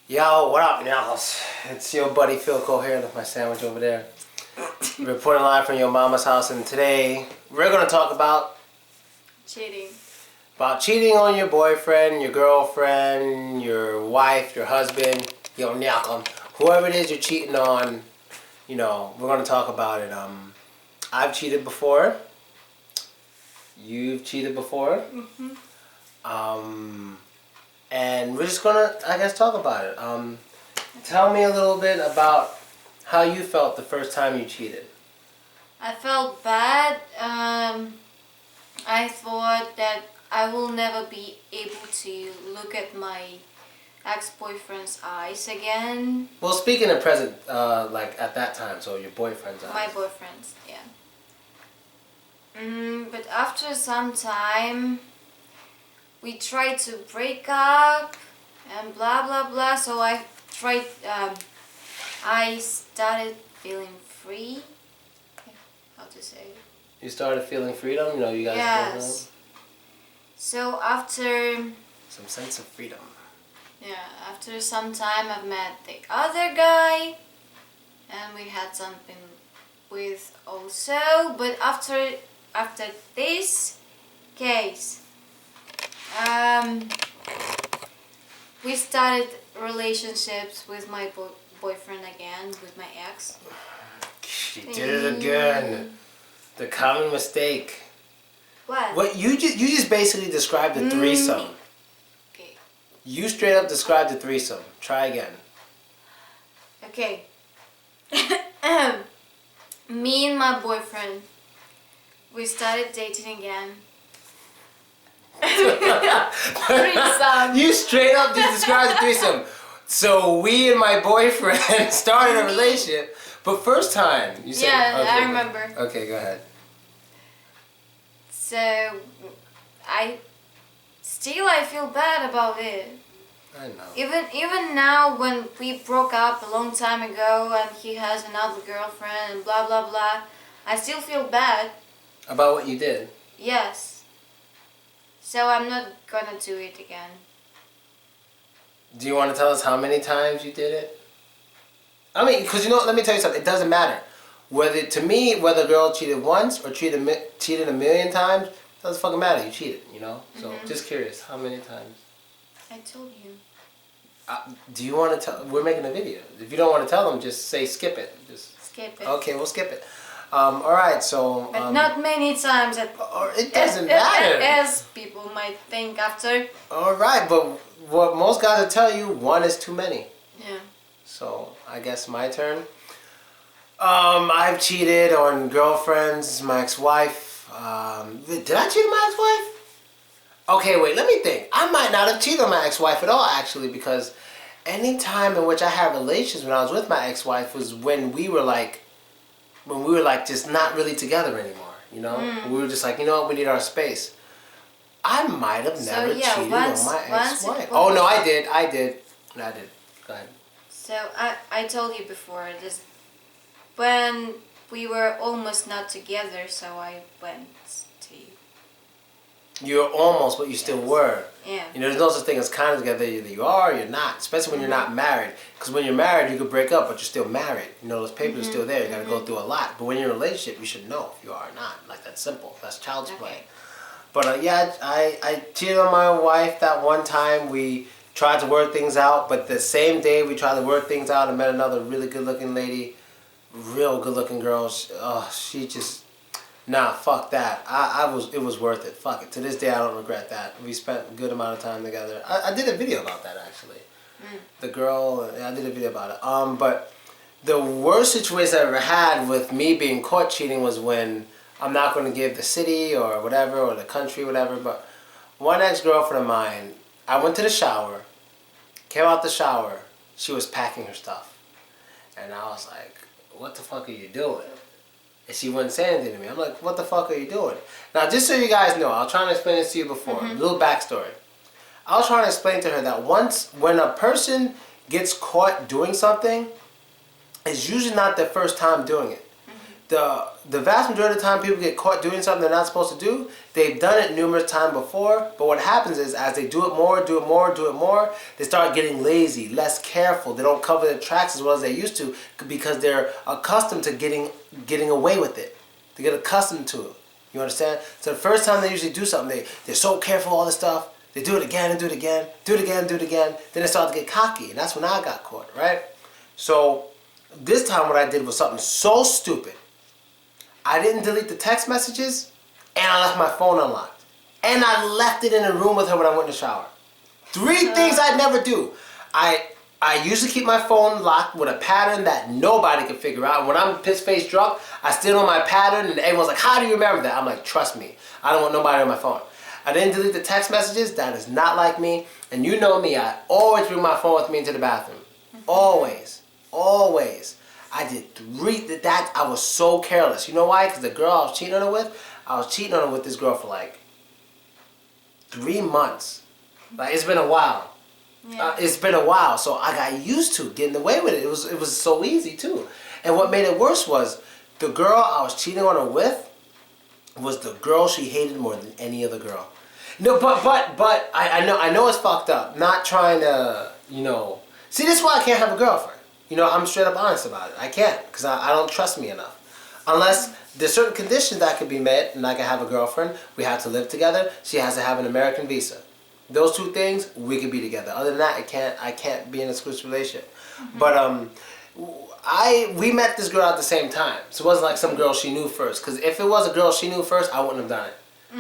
Yo, what up, Alice? It's your buddy Philko here with my sandwich over there. Reporting live from your mama's house, and today we're gonna talk about cheating. About cheating on your boyfriend, your girlfriend, your wife, your husband, your nyakam, whoever it is you're cheating on. You know, we're gonna talk about it. I've cheated before. You've cheated before. And we're just gonna, I guess, talk about it. Tell me a little bit about how you felt the first time you cheated. I felt bad. I thought that I will never be able to look at my ex-boyfriend's eyes again. Well, speaking of present, like at that time, so your boyfriend's eyes. My boyfriend's, yeah. But after some time, we tried to break up and blah blah blah. So I tried. I started feeling free. How to say it? You started feeling freedom. You know, you guys. Yes. So after some sense of freedom. Yeah, after some time, I've met the other guy, and we had something with also. But after this case, we started relationships with my boyfriend again, with my ex. She did it again. The common mistake. What? What you just basically described the threesome. Okay. You straight up described the threesome. Try again. Okay. Me and my boyfriend, we started dating again. Threesome. You straight up just described the threesome. So we and my boyfriend started a relationship, but first time you said. Yeah, okay, I remember. Okay, go ahead. So I feel bad about it. I know. Even now, when we broke up a long time ago and he has another girlfriend and blah blah blah, I still feel bad. About what you did? Yes. So I'm not gonna do it again. Do you want to tell us how many times you did it? I mean, because you know, let me tell you something. It doesn't matter. To me, whether a girl cheated once or cheated a million times, it doesn't fucking matter. You cheated, you know? So, just curious, how many times? I told you. Do you want to tell? We're making a video. If you don't want to tell them, just say skip it. Just skip it. Okay, we'll skip it. All right, so. But not many times. It doesn't matter. As people might think after. All right, but what most guys will tell you, one is too many. Yeah. So I guess my turn. I've cheated on girlfriends, my ex-wife. Did I cheat on my ex-wife? Okay, wait, let me think. I might not have cheated on my ex-wife at all, actually, because any time in which I had relations when I was with my ex-wife was when we were like just not really together anymore, you know? We were just like, you know what, we need our space. I might have never cheated on my ex-wife. Oh, no, I did. No, I did. Go ahead. So I told you before, just when we were almost not together, so I went to you. You were almost, but you still were. Yeah. You know, there's no such thing as kind of together. Either you are or you're not, especially when you're not married. Because when you're married, you could break up, but you're still married. You know, those papers are still there. You got to go through a lot. But when you're in a relationship, you should know if you are or not. Like, that's simple. That's child's play. But yeah, I cheated on my wife that one time. We tried to work things out, but the same day we tried to work things out, I met another really good-looking lady, real good-looking girl. She just, nah, fuck that. It was worth it. Fuck it. To this day, I don't regret that. We spent a good amount of time together. I did a video about that, actually. The girl, I did a video about it. But the worst situation I ever had with me being caught cheating was when, I'm not going to give the city or whatever, or the country, whatever, but one ex-girlfriend of mine, I went to the shower, came out the shower, she was packing her stuff. And I was like, what the fuck are you doing? And she wouldn't say anything to me. I'm like, what the fuck are you doing? Now, just so you guys know, I was trying to explain this to you before, a little backstory. I was trying to explain to her that when a person gets caught doing something, it's usually not their first time doing it. the vast majority of the time people get caught doing something they're not supposed to do, they've done it numerous times before, but what happens is as they do it more, they start getting lazy, less careful. They don't cover their tracks as well as they used to because they're accustomed to getting away with it. They get accustomed to it. You understand? So the first time they usually do something, they're so careful, all this stuff. They do it again and do it again, do it again and do it again. Then they start to get cocky, and that's when I got caught, right? So this time what I did was something so stupid. I didn't delete the text messages, and I left my phone unlocked. And I left it in the room with her when I went in the shower. 3 things I'd never do. I usually keep my phone locked with a pattern that nobody can figure out. When I'm piss-faced drunk, I still know my pattern, and everyone's like, how do you remember that? I'm like, trust me. I don't want nobody on my phone. I didn't delete the text messages. That is not like me. And you know me, I always bring my phone with me into the bathroom. Always. Always. I did 3, that I was so careless. You know why? Because the girl I was cheating on her with, I was cheating on her with this girl for like 3 months. Like, it's been a while. Yeah. It's been a while, so I got used to getting away with it. It was so easy too. And what made it worse was the girl I was cheating on her with was the girl she hated more than any other girl. No, but I know it's fucked up. Not trying to, see, this is why I can't have a girlfriend. I'm straight up honest about it. I can't, because I don't trust me enough. Unless there's certain conditions that could be met and I can have a girlfriend. We have to live together. She has to have an American visa. Those 2 things, we could be together. Other than that, I can't be in an exclusive relationship. Mm-hmm. But we met this girl at the same time. So it wasn't like some girl she knew first. Because if it was a girl she knew first, I wouldn't have done it.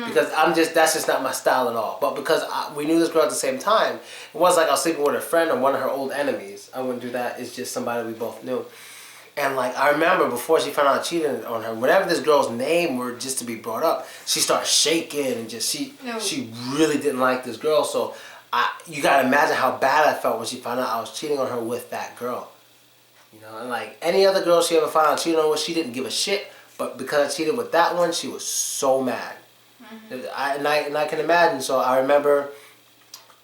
Because that's just not my style at all. But because we knew this girl at the same time, it wasn't like I was sleeping with her friend or one of her old enemies. I wouldn't do that. It's just somebody we both knew. And like, I remember before she found out I cheated on her, whenever this girl's name were just to be brought up, she started shaking and just, she really didn't like this girl. So you gotta imagine how bad I felt when she found out I was cheating on her with that girl. And like any other girl she ever found out cheating on with, she didn't give a shit. But because I cheated with that one, she was so mad. Mm-hmm. And I can imagine. So I remember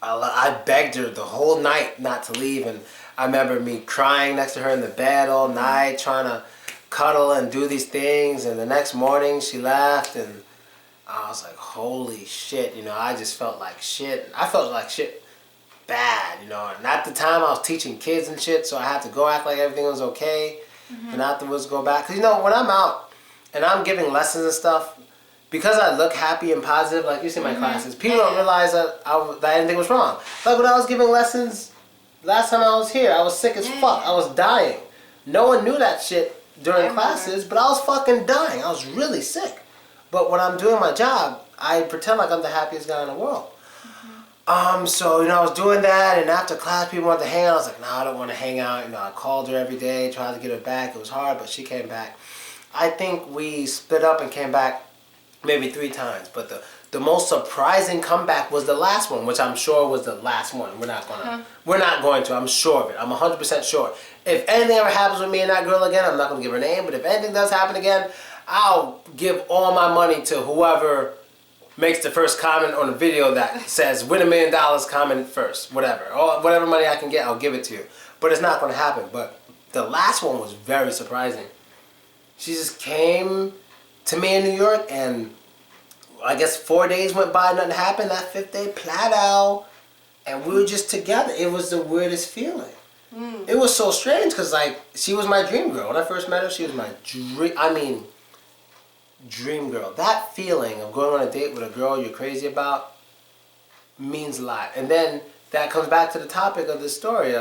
I begged her the whole night not to leave, and I remember me crying next to her in the bed all night, trying to cuddle and do these things. And the next morning she left, and I was like, holy shit, I just felt like shit. I felt like shit bad, And at the time I was teaching kids and shit, so I had to go act like everything was okay. Mm-hmm. And afterwards go back. Because, when I'm out and I'm giving lessons and stuff, because I look happy and positive, like you see my classes, people don't realize that anything was wrong. Like when I was giving lessons, last time I was here, I was sick as fuck. I was dying. No one knew that shit during classes, but I was fucking dying. I was really sick. But when I'm doing my job, I pretend like I'm the happiest guy in the world. So, I was doing that, and after class, people wanted to hang out. I was like, no, I don't want to hang out. I called her every day, tried to get her back. It was hard, but she came back. I think we split up and came back maybe 3 times, but the most surprising comeback was the last one, which I'm sure was the last one. We're not going to. I'm sure of it. I'm 100% sure. If anything ever happens with me and that girl again, I'm not going to give her name, but if anything does happen again, I'll give all my money to whoever makes the first comment on the video that says win $1 million, comment first, whatever. Or whatever money I can get, I'll give it to you. But it's not going to happen. But the last one was very surprising. She just came to me in New York, and I guess 4 days went by, nothing happened. That 5th day, plat out, and we were just together. It was the weirdest feeling. It was so strange because, like, she was my dream girl. When I first met her, she was my dream girl. That feeling of going on a date with a girl you're crazy about means a lot. And then that comes back to the topic of this story,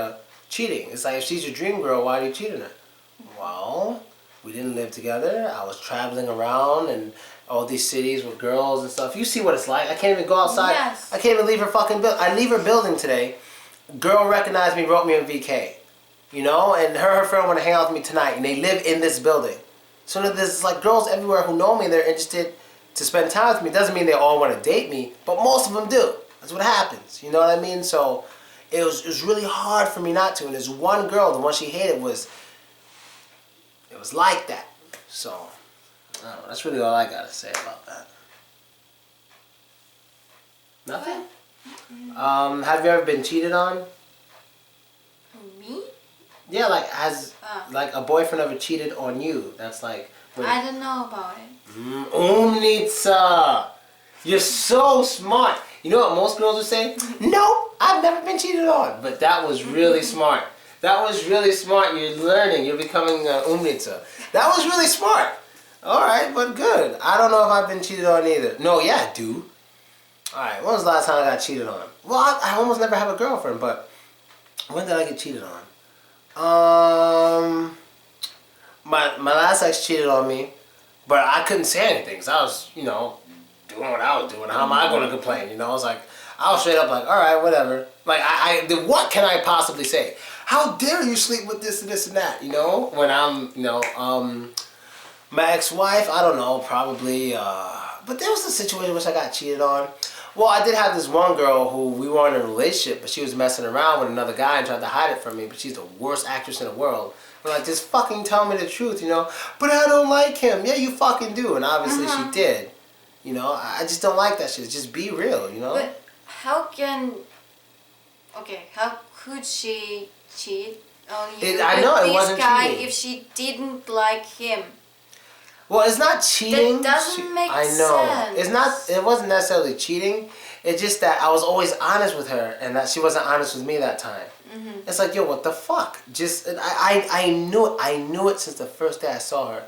cheating. It's like, if she's your dream girl, why do you cheat on her? Well, we didn't live together. I was traveling around and all these cities with girls and stuff. You see what it's like. I can't even go outside. Yes. I can't even leave her fucking building. I leave her building today. Girl recognized me, wrote me on VK. And her friend want to hang out with me tonight, and they live in this building. So there's like girls everywhere who know me, they're interested to spend time with me. Doesn't mean they all want to date me, but most of them do. That's what happens. You know what I mean? So it was really hard for me not to. And there's one girl, the one she hated, it was like that. So I don't know, that's really all I gotta say about that. Nothing? Have you ever been cheated on? Me? Yeah, like has like a boyfriend ever cheated on you? That's like I don't know about it. Umnitsa. You're so smart. You know what most girls would say? No, I've never been cheated on. But that was really smart. That was really smart. You're learning. You're becoming umnitsa. That was really smart. All right, but good. I don't know if I've been cheated on either. No, yeah, I do. All right, when was the last time I got cheated on? Well, I almost never have a girlfriend, but when did I get cheated on? My last ex cheated on me, but I couldn't say anything because I was, doing what I was doing. How am I going to complain? I was straight up like, all right, whatever. Like, what can I possibly say? How dare you sleep with this and this and that? When I'm, my ex-wife, I don't know, probably, but there was a situation in which I got cheated on. Well, I did have this one girl who we were in a relationship, but she was messing around with another guy and tried to hide it from me, but she's the worst actress in the world. I'm like, just fucking tell me the truth, But I don't like him. Yeah, you fucking do. And obviously she did. I just don't like that shit. Just be real, But how could she cheat on you I know, it with wasn't this guy cheating. if she didn't like him? Well, it's not cheating. That doesn't make I know. sense. It wasn't necessarily cheating. It's just that I was always honest with her and that she wasn't honest with me that time. It's like, yo, what the fuck? I knew it since the first day I saw her.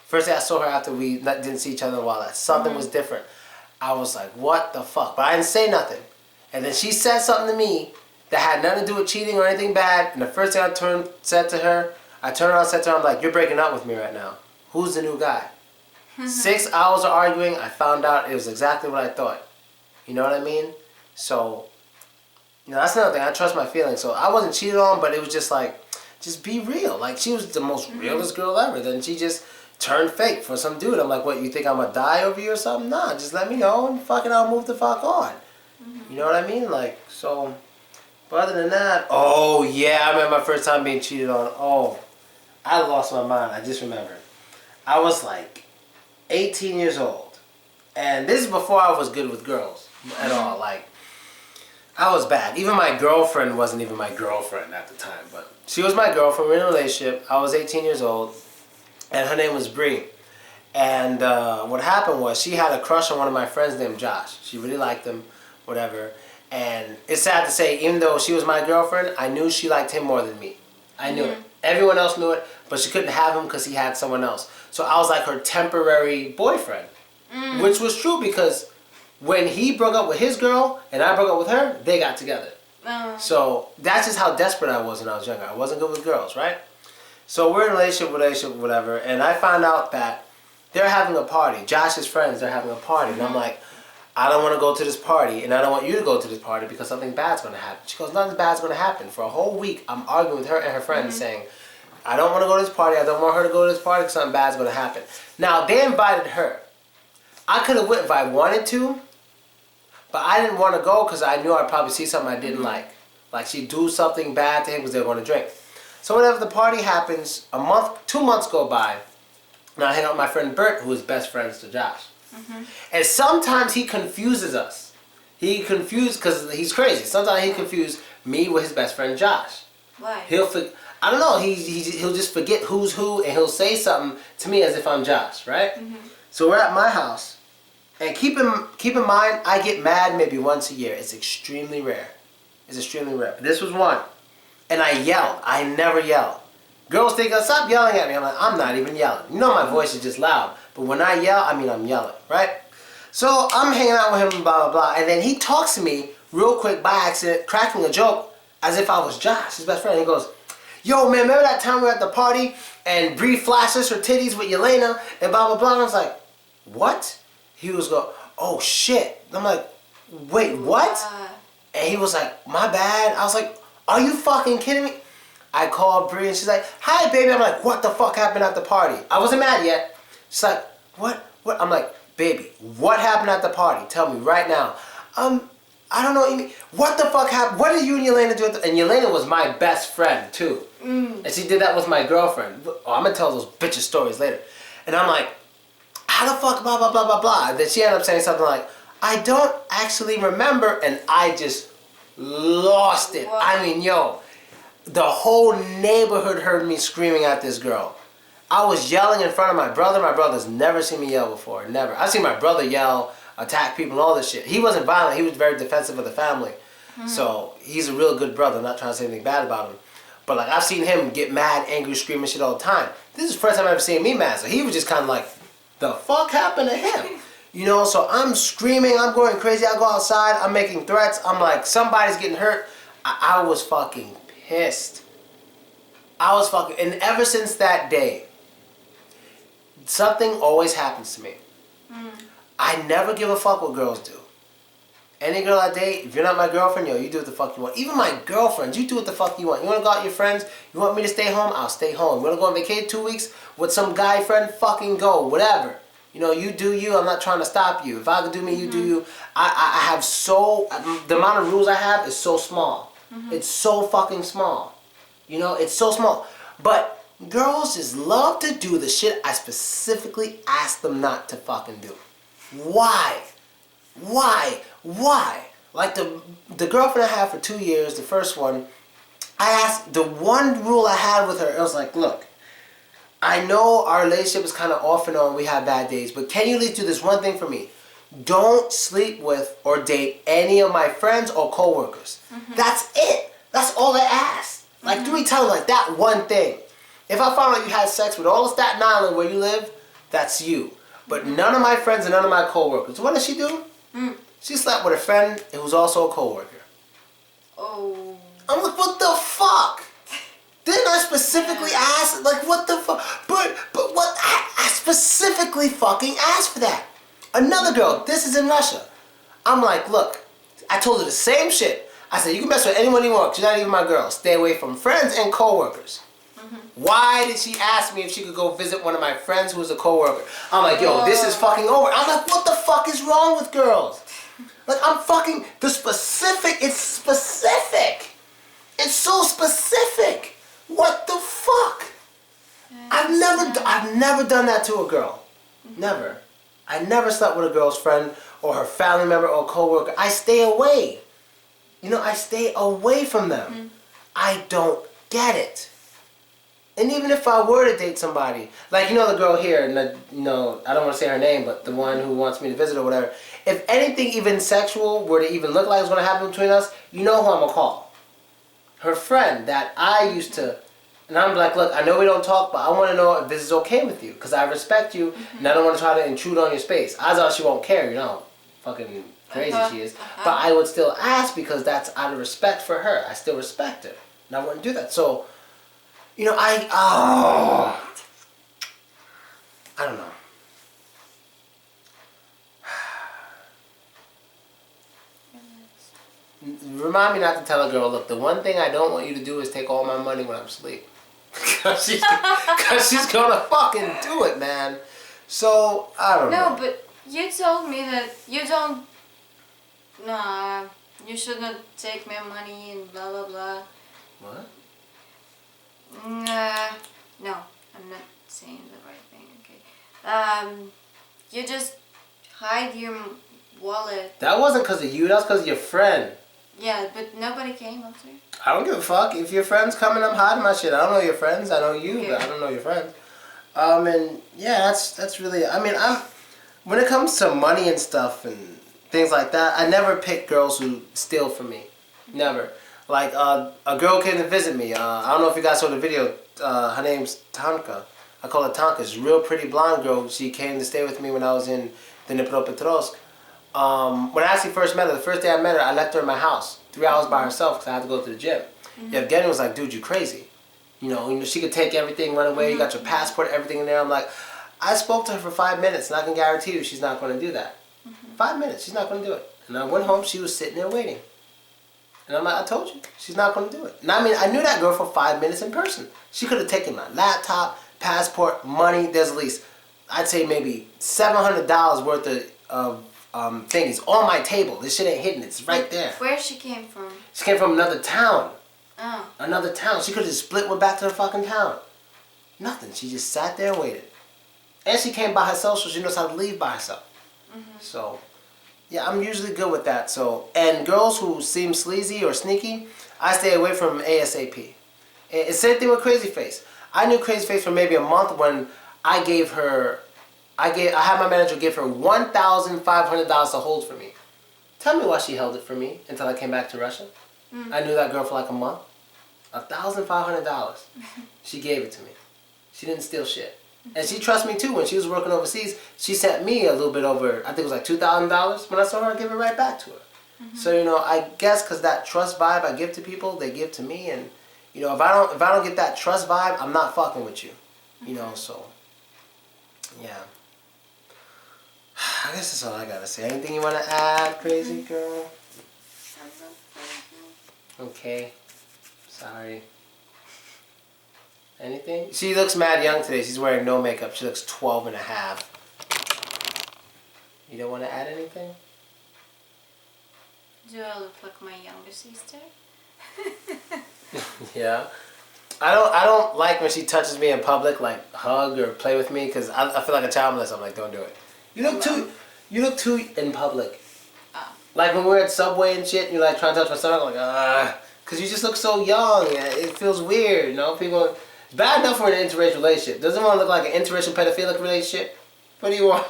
First day I saw her after we didn't see each other in a while. That something was different. I was like, what the fuck? But I didn't say nothing. And then she said something to me that had nothing to do with cheating or anything bad. And the first thing I turned around and said to her, I'm like, you're breaking up with me right now. Who's the new guy? 6 hours of arguing, I found out it was exactly what I thought. You know what I mean? So, that's another thing. I trust my feelings. So I wasn't cheated on, but it was just like, just be real. Like, she was the most realest girl ever. Then she just turned fake for some dude. I'm like, what, you think I'm gonna die over you or something? Nah, just let me know and fucking I'll move the fuck on. You know what I mean? Like, so, but other than that, oh yeah, I remember my first time being cheated on. Oh, I lost my mind. I just remembered. I was like 18 years old. And this is before I was good with girls at all. Like, I was bad. Even my girlfriend wasn't even my girlfriend at the time. But she was my girlfriend. We were in a relationship. I was 18 years old. And her name was Bree. And what happened was she had a crush on one of my friends named Josh. She really liked him, whatever. And it's sad to say, even though she was my girlfriend, I knew she liked him more than me. I knew it. Everyone else knew it, but she couldn't have him because he had someone else. So I was like her temporary boyfriend. Which was true because when he broke up with his girl and I broke up with her, they got together. So that's just how desperate I was when I was younger. I wasn't good with girls, right? So we're in a relationship, whatever, and I found out that they're having a party. Josh's friends, they're having a party. And I'm like, I don't want to go to this party, and I don't want you to go to this party because something bad's going to happen. She goes, nothing bad's going to happen. For a whole week, I'm arguing with her and her friends saying, I don't want to go to this party. I don't want her to go to this party because something bad's going to happen. Now, they invited her. I could have went if I wanted to, but I didn't want to go because I knew I'd probably see something I didn't like. Like she'd do something bad to him because they were going to drink. So whenever the party happens, 2 months go by, and I hang out with my friend Bert, who is best friends to Josh. And sometimes he confuses us. He confused, because he's crazy. Sometimes he confused me with his best friend Josh. Why? I don't know, he'll just forget who's who, and he'll say something to me as if I'm Josh, right? So we're at my house, and keep in mind, I get mad maybe once a year. It's extremely rare. It's extremely rare. But this was one. And I yelled. I never yell. Girls think, stop yelling at me. I'm like, I'm not even yelling. You know my voice is just loud. But when I yell, I mean I'm yelling, right? So I'm hanging out with him, blah, blah, blah. And then he talks to me real quick by accident, cracking a joke as if I was Josh, his best friend. He goes, yo, man, remember that time we were at the party and Bree flashes her titties with Yelena and blah, blah, blah? And I was like, what? He was go, oh, shit. And I'm like, wait, what? And he was like, my bad. I was like, are you fucking kidding me? I called Bree and she's like, hi, baby. I'm like, what the fuck happened at the party? I wasn't mad yet. She's like, what? I'm like, baby, what happened at the party? Tell me right now. I don't know. What the fuck happened? What did you and Yelena do? And Yelena was my best friend, too. And she did that with my girlfriend. Oh, I'm going to tell those bitches stories later. And I'm like, how the fuck, blah, blah, blah, blah, blah. And then she ended up saying something like, I don't actually remember. And I just lost it. What? I mean, yo, the whole neighborhood heard me screaming at this girl. I was yelling in front of my brother. My brother's never seen me yell before. Never. I've seen my brother yell, attack people and all this shit. He wasn't violent. He was very defensive of the family. So he's a real good brother. I'm not trying to say anything bad about him. But like I've seen him get mad, angry, screaming shit all the time. This is the first time I've ever seen me mad. So he was just kind of like, the fuck happened to him? You know, so I'm screaming, I'm going crazy. I go outside, I'm making threats. I'm like, somebody's getting hurt. I was fucking pissed. And ever since that day, something always happens to me. I never give a fuck what girls do. Any girl I date, if you're not my girlfriend, yo, you do what the fuck you want. Even my girlfriends, you do what the fuck you want. You want to go out with your friends? You want me to stay home? I'll stay home. You want to go on vacation 2 weeks with some guy friend? Fucking go. Whatever. You know, you do you. I'm not trying to stop you. If I could do me, you do you. I have the amount of rules I have is so small. It's so fucking small. You know, it's so small. But girls just love to do the shit I specifically asked them not to fucking do. Why? Like the girlfriend I had for 2 years, the first one, I asked, the one rule I had with her, it was like, look, I know our relationship is kind of off and on, we have bad days, but can you at least do this one thing for me? Don't sleep with or date any of my friends or coworkers. That's it. That's all I asked. Like 3 times, like that one thing. If I found out you had sex with all of Staten Island where you live, that's you. But none of my friends and none of my coworkers. What does she do? She slept with a friend who was also a coworker. Oh. I'm like, what the fuck? Didn't I specifically ask? Like, what the fuck? But what? I specifically fucking asked for that. Another girl, this is in Russia. I'm like, look, I told her the same shit. I said, you can mess with anyone you want, 'cause you're not even my girl. Stay away from friends and coworkers. Why did she ask me if she could go visit one of my friends who was a coworker? I'm like, yo, this is fucking over. I'm like, what the fuck is wrong with girls? Like, I'm fucking, it's specific. It's so specific. What the fuck? I've never done that to a girl. Never. I never slept with a girl's friend or her family member or coworker. I stay away. You know, I stay away from them. I don't get it. And even if I were to date somebody, like, you know, the girl here, and I don't want to say her name, but the one who wants me to visit or whatever, if anything even sexual were to even look like it's going to happen between us, you know who I'm going to call. Her friend that I used to, and I'm like, look, I know we don't talk, but I want to know if this is okay with you, because I respect you, and I don't want to try to intrude on your space. I thought she won't care, you know, fucking crazy she is. But I would still ask because that's out of respect for her. I still respect her, and I wouldn't do that. So, you know, I don't know. Remind me not to tell a girl, look, the one thing I don't want you to do is take all my money when I'm asleep. Because she's gonna fucking do it, man. So, I don't know. No, but you told me that you don't, you shouldn't take my money and blah blah blah. What? No, I'm not saying the right thing, okay. You just hide your wallet. That wasn't because of you, that was because of your friend. Yeah, but nobody came after. I don't give a fuck. If your friends coming, I'm hiding my shit. I don't know your friends. I know you, but I don't know your friends. And yeah, that's really. I mean, when it comes to money and stuff and things like that, I never pick girls who steal from me. Never. Like a girl came to visit me. I don't know if you guys saw the video. Her name's Tanka. I call her Tanka. She's a real pretty blonde girl. She came to stay with me when I was in the Dnipropetrovsk. When I actually first met her, the first day I met her, I left her in my house 3 hours by herself because I had to go to the gym. Evgeny was like, dude, you crazy. You know, she could take everything, run away, you got your passport, everything in there. I'm like, I spoke to her for 5 minutes and I can guarantee you she's not going to do that. 5 minutes, she's not going to do it. And I went home, she was sitting there waiting. And I'm like, I told you, she's not going to do it. And I mean, I knew that girl for 5 minutes in person. She could have taken my laptop, passport, money. There's at least, I'd say maybe $700 worth of things on my table. This shit ain't hidden. It's right there. Where she came from? She came from another town. Oh. Another town. She could have just split, went back to her fucking town. Nothing. She just sat there and waited. And she came by herself, so she knows how to leave by herself. So, yeah, I'm usually good with that. So, and girls who seem sleazy or sneaky, I stay away from ASAP. And same thing with Crazy Face. I knew Crazy Face for maybe a month when I had my manager give her $1,500 to hold for me. Tell me why she held it for me until I came back to Russia. I knew that girl for like a month. $1,500. She gave it to me. She didn't steal shit. And she trusts me too. When she was working overseas, she sent me a little bit over, I think it was like $2,000. When I saw her, I gave it right back to her. So, I guess because that trust vibe I give to people, they give to me. And, if I don't get that trust vibe, I'm not fucking with you. So, yeah. I guess that's all I gotta say. Anything you want to add, crazy girl? Okay. Sorry. Anything? She looks mad young today. She's wearing no makeup. She looks 12 and a half. You don't want to add anything? Do I look like my younger sister? Yeah. I don't like when she touches me in public, like hug or play with me, because I feel like a child molester. I'm like, don't do it. You look too in public. Oh. Like when we're at Subway and shit, and you're like trying to touch my stomach, I'm like, because you just look so young. It feels weird, People, it's bad enough we're in an interracial relationship. Doesn't want to look like an interracial pedophilic relationship. What do you want?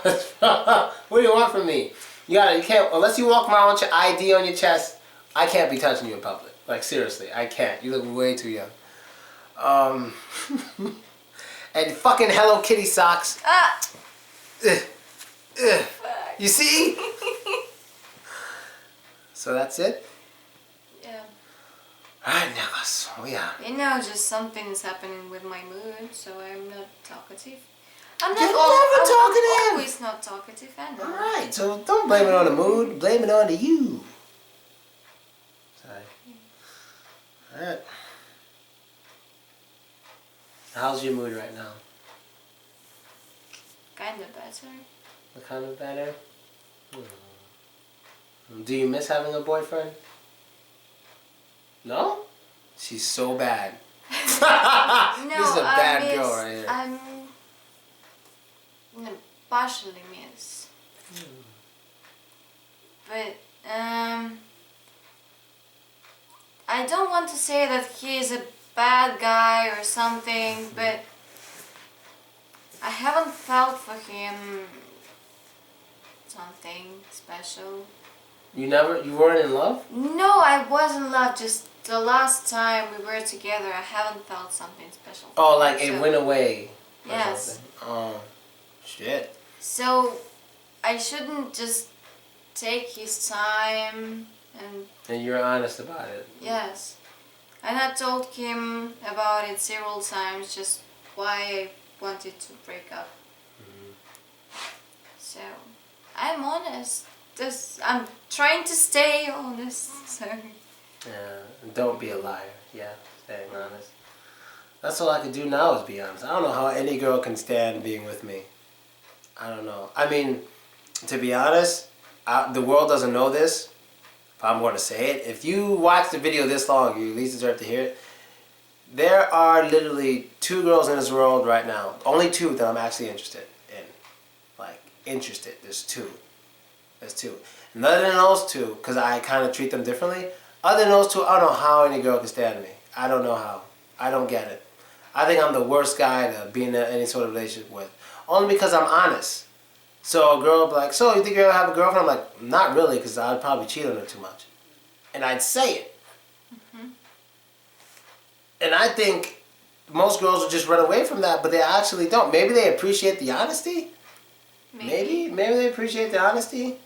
What do you want from me? You can't, unless you walk around with your ID on your chest, I can't be touching you in public. Like seriously, I can't. You look way too young. And fucking Hello Kitty socks. You see? So that's it? Yeah. Alright, Nicholas. Oh yeah. Just something is happening with my mood, so I'm not talkative. You're never talkative. I'm always not talkative, I know. Alright, so don't blame it on the mood. Blame it on you. Sorry. Alright. How's your mood right now? Kinda better. Kind of better? Do you miss having a boyfriend? No? She's so bad. No, This is a bad girl right here. I'm partially miss. But I don't want to say that he is a bad guy or something, but I haven't felt for him something special. You weren't in love? No, I was in love. Just the last time we were together, I haven't felt something special. Oh, like it went away. Yes. Oh, shit. So I shouldn't just take his time And you're honest about it. Yes. And I told him about it several times, just why I wanted to break up. So I'm honest. I'm trying to stay honest. So. Yeah, and don't be a liar. Yeah, staying honest. That's all I can do now is be honest. I don't know how any girl can stand being with me. I don't know. I mean, to be honest, the world doesn't know this, but I'm going to say it. If you watch the video this long, you at least deserve to hear it. There are literally 2 girls in this world right now. Only 2 that I'm actually interested in. Like, interested. There's 2. There's 2. And other than those 2, because I kind of treat them differently, other than those 2, I don't know how any girl can stand me. I don't know how. I don't get it. I think I'm the worst guy to be in any sort of relationship with. Only because I'm honest. So a girl will be like, so you think you'll ever have a girlfriend? I'm like, not really, because I'd probably cheat on her too much. And I'd say it. And I think most girls will just run away from that, but they actually don't. Maybe they appreciate the honesty. Maybe they appreciate the honesty.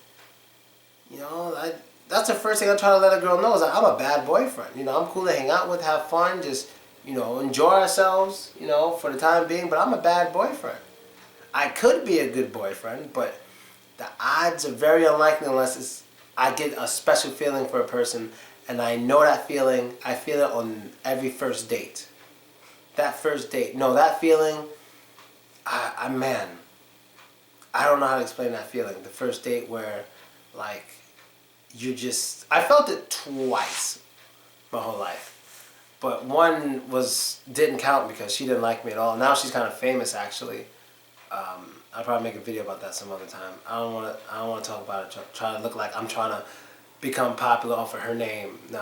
That's the first thing I try to let a girl know is that I'm a bad boyfriend. I'm cool to hang out with, have fun, just, enjoy ourselves, for the time being, but I'm a bad boyfriend. I could be a good boyfriend, but the odds are very unlikely unless I get a special feeling for a person, and I know that feeling. I feel it on every first date. That first date. No, that feeling, man, I don't know how to explain that feeling. The first date where, like, I felt it twice my whole life. But one didn't count because she didn't like me at all. Now she's kind of famous, actually. I'll probably make a video about that some other time. I don't want to talk about it. Try to look like I'm trying to become popular off of her name. No,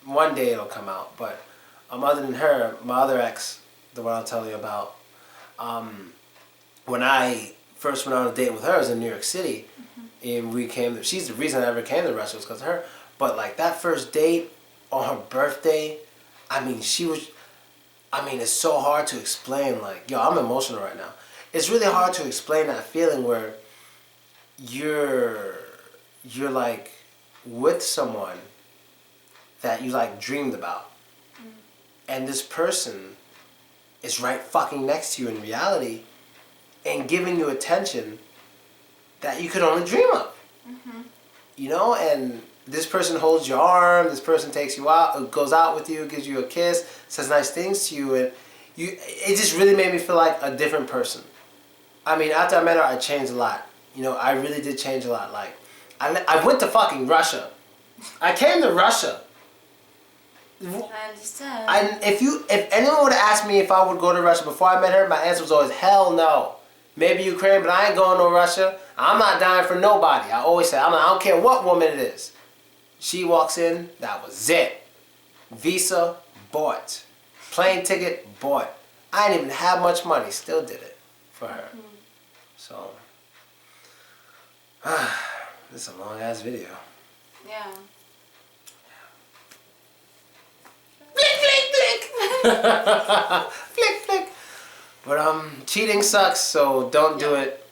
one day it'll come out. But other than her, my other ex the one I'll tell you about. When I first went on a date with her, I was in New York City, and we came. She's the reason I ever came to Russia was because of her. But like that first date on her birthday, I mean, she was. I mean, it's so hard to explain. Like, yo, I'm emotional right now. It's really hard to explain that feeling where you're like with someone that you like dreamed about, and this person is right fucking next to you in reality, and giving you attention that you could only dream of. You know, and this person holds your arm, this person takes you out, goes out with you, gives you a kiss, says nice things to you, and it just really made me feel like a different person. I mean, after I met her, I changed a lot. You know, I really did change a lot. Like, I went to fucking Russia. I came to Russia. I understand. If anyone would have asked me if I would go to Russia before I met her, my answer was always hell no. Maybe Ukraine, but I ain't going to Russia. I'm not dying for nobody. I always say, I don't care what woman it is. She walks in, that was it. Visa, bought. Plane ticket, bought. I didn't even have much money, still did it for her. So, this is a long ass video. Yeah. Flick, flick. But cheating sucks, so don't do it.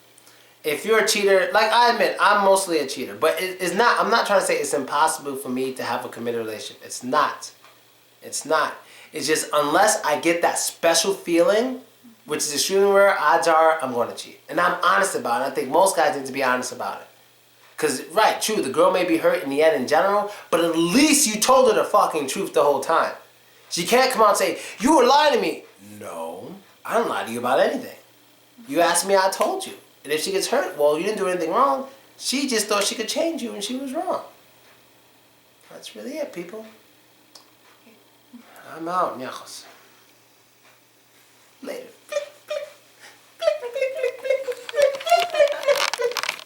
If you're a cheater, like I admit, I'm mostly a cheater, but it's not. I'm not trying to say it's impossible for me to have a committed relationship. It's not. It's not. It's just unless I get that special feeling, which is extremely rare, odds are I'm going to cheat, and I'm honest about it. I think most guys need to be honest about it. Cause right, true, the girl may be hurt in the end in general, but at least you told her the fucking truth the whole time. She can't come out and say, you were lying to me. No, I don't lie to you about anything. You asked me, I told you. And if she gets hurt, well, you didn't do anything wrong. She just thought she could change you and she was wrong. That's really it, people. I'm out, ñajos.